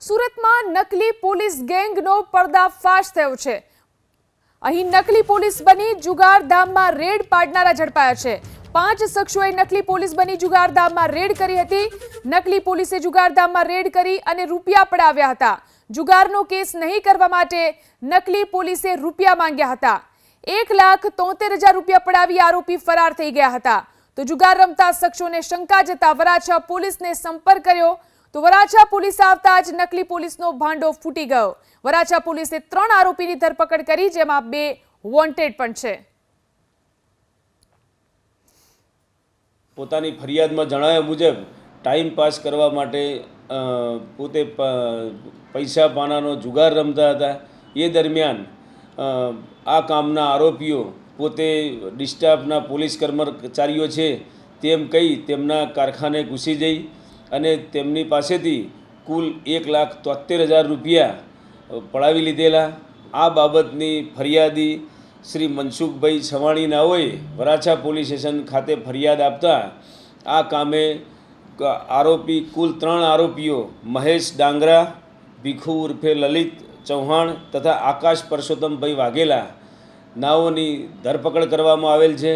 સુરતમાં નકલી પોલીસ ગેંગનો પર્દાફાશ થયો છે। અહીં નકલી પોલીસ બની જુગારધામમાં રેડ પાડનારા ઝડપાયા છે। 5 શખ્સોએ નકલી પોલીસ બની જુગારધામમાં રેડ કરી હતી। નકલી પોલીસે જુગારધામમાં રેડ કરી અને રૂપિયા પડાવ્યા હતા। જુગારનો કેસ નહીં કરવા માટે નકલી પોલીસે રૂપિયા માંગ્યા હતા। 1,73,000 રૂપિયા પડાવી આરોપી ફરાર થઈ ગયા હતા। તો જુગાર રમતા શખ્સોને શંકા જતા વરાછા પોલીસને સંપર્ક કર્યો તો વરાછા પોલીસ આવતા જ નકલી પોલીસનો ભાંડો ફૂટી ગયો। વરાછા પોલીસે 3 આરોપીની ધરપકડ કરી, જેમાં 2 વોન્ટેડ પણ છે। પોતાની ફરિયાદમાં જણાવ્યા મુજબ ટાઈમ પાસ કરવા માટે પોતે પૈસા પાનાનો જુગાર રમતા હતા। એ દરમિયાન આ કામના આરોપીઓ પોતે ડિસ્ટાફના પોલીસ કર્મચારીઓ છે તેમ કહી તેમના કારખાને ઘૂસી જઈ અને તેમની પાસેથી કુલ 1,73,000 રૂપિયા પડાવી લીધેલા। આ બાબતની ફરિયાદી શ્રી મનસુખભાઈ છવાણી નાઓએ વરાછા પોલીસ સ્ટેશન ખાતે ફરિયાદ આપતા આ કામે આરોપી કુલ 3 આરોપીઓ મહેશ ડાંગરા, ભીખુ ઉર્ફે લલિત ચૌહાણ તથા આકાશ પરસોત્તમભાઈ વાઘેલા નાઓની ધરપકડ કરવામાં આવેલ છે।